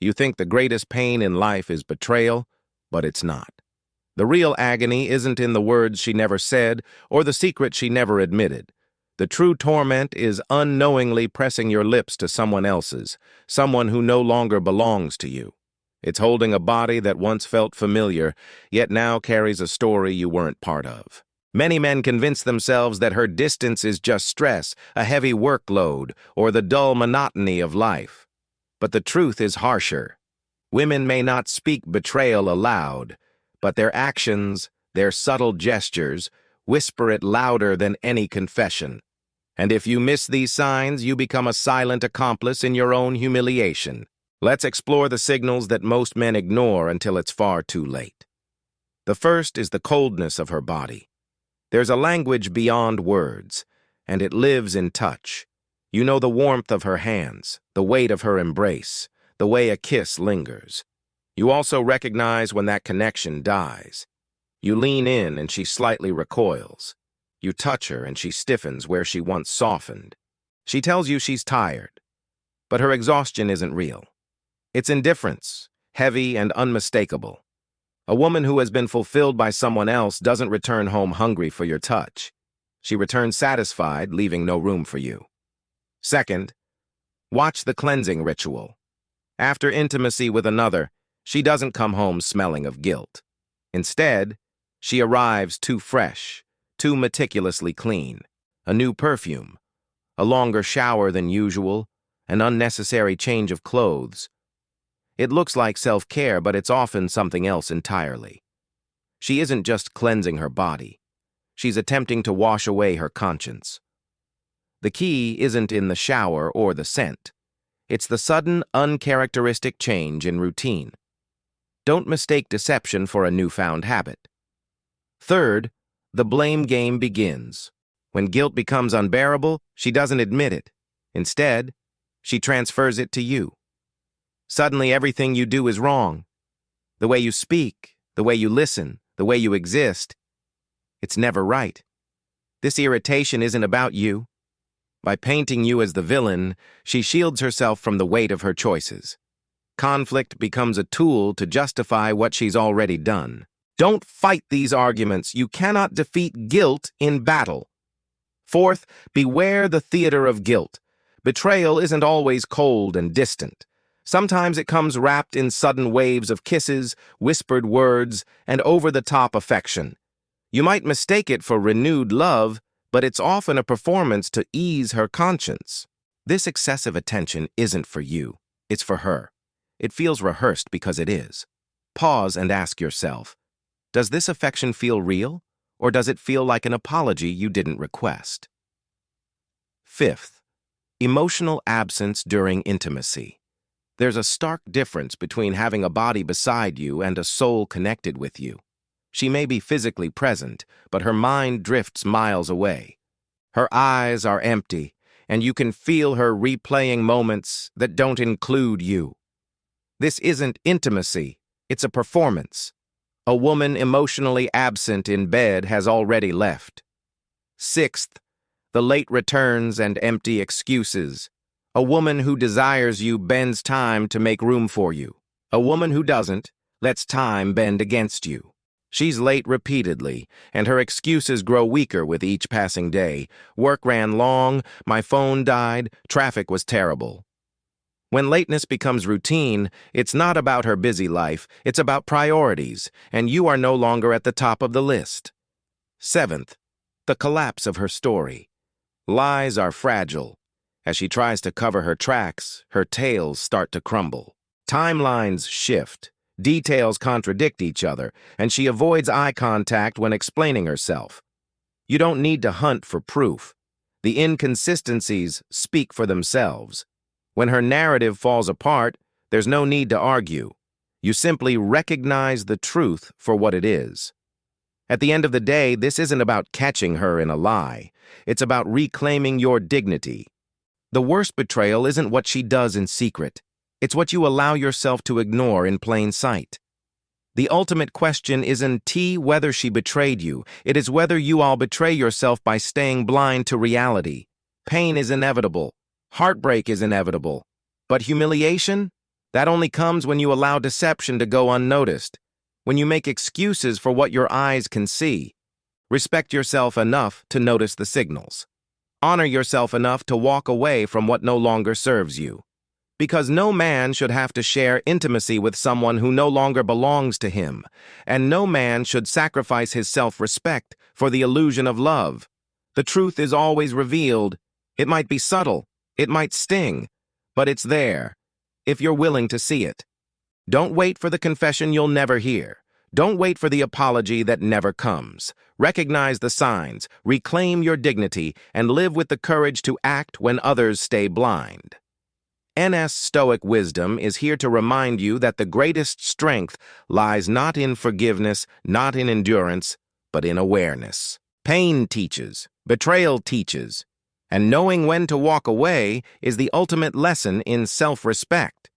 You think the greatest pain in life is betrayal, but it's not. The real agony isn't in the words she never said or the secret she never admitted. The true torment is unknowingly pressing your lips to someone else's, someone who no longer belongs to you. It's holding a body that once felt familiar, yet now carries a story you weren't part of. Many men convince themselves that her distance is just stress, a heavy workload, or the dull monotony of life. But the truth is harsher. Women may not speak betrayal aloud, but their actions, their subtle gestures, whisper it louder than any confession. And if you miss these signs, you become a silent accomplice in your own humiliation. Let's explore the signals that most men ignore until it's far too late. The first is the coldness of her body. There's a language beyond words, and it lives in touch. You know the warmth of her hands, the weight of her embrace, the way a kiss lingers. You also recognize when that connection dies. You lean in and she slightly recoils. You touch her and she stiffens where she once softened. She tells you she's tired, but her exhaustion isn't real. It's indifference, heavy and unmistakable. A woman who has been fulfilled by someone else doesn't return home hungry for your touch. She returns satisfied, leaving no room for you. Second, watch the cleansing ritual. After intimacy with another, she doesn't come home smelling of guilt. Instead, she arrives too fresh, too meticulously clean. A new perfume, a longer shower than usual, an unnecessary change of clothes. It looks like self-care, but it's often something else entirely. She isn't just cleansing her body. She's attempting to wash away her conscience. The key isn't in the shower or the scent. It's the sudden, uncharacteristic change in routine. Don't mistake deception for a newfound habit. Third, the blame game begins. When guilt becomes unbearable, she doesn't admit it. Instead, she transfers it to you. Suddenly, everything you do is wrong. The way you speak, the way you listen, the way you exist, it's never right. This irritation isn't about you. By painting you as the villain, she shields herself from the weight of her choices. Conflict becomes a tool to justify what she's already done. Don't fight these arguments. You cannot defeat guilt in battle. Fourth, beware the theater of guilt. Betrayal isn't always cold and distant. Sometimes it comes wrapped in sudden waves of kisses, whispered words, and over-the-top affection. You might mistake it for renewed love, but it's often a performance to ease her conscience. This excessive attention isn't for you. It's for her. It feels rehearsed because it is. Pause and ask yourself, does this affection feel real, or does it feel like an apology you didn't request? Fifth, emotional absence during intimacy. There's a stark difference between having a body beside you and a soul connected with you. She may be physically present, but her mind drifts miles away. Her eyes are empty, and you can feel her replaying moments that don't include you. This isn't intimacy, it's a performance. A woman emotionally absent in bed has already left. Sixth, the late returns and empty excuses. A woman who desires you bends time to make room for you. A woman who doesn't lets time bend against you. She's late repeatedly, and her excuses grow weaker with each passing day. Work ran long, my phone died, traffic was terrible. When lateness becomes routine, it's not about her busy life, it's about priorities, and you are no longer at the top of the list. Seventh, the collapse of her story. Lies are fragile. As she tries to cover her tracks, her tales start to crumble. Timelines shift, details contradict each other, and she avoids eye contact when explaining herself. You don't need to hunt for proof. The inconsistencies speak for themselves. When her narrative falls apart, there's no need to argue. You simply recognize the truth for what it is. At the end of the day, this isn't about catching her in a lie. It's about reclaiming your dignity. The worst betrayal isn't what she does in secret. It's what you allow yourself to ignore in plain sight. The ultimate question isn't whether she betrayed you. It is whether you all betray yourself by staying blind to reality. Pain is inevitable. Heartbreak is inevitable. But humiliation? That only comes when you allow deception to go unnoticed, when you make excuses for what your eyes can see. Respect yourself enough to notice the signals. Honor yourself enough to walk away from what no longer serves you. Because no man should have to share intimacy with someone who no longer belongs to him, and no man should sacrifice his self-respect for the illusion of love. The truth is always revealed. It might be subtle, it might sting, but it's there, if you're willing to see it. Don't wait for the confession you'll never hear. Don't wait for the apology that never comes. Recognize the signs, reclaim your dignity, and live with the courage to act when others stay blind. NS Stoic Wisdom is here to remind you that the greatest strength lies not in forgiveness, not in endurance, but in awareness. Pain teaches, betrayal teaches, and knowing when to walk away is the ultimate lesson in self-respect.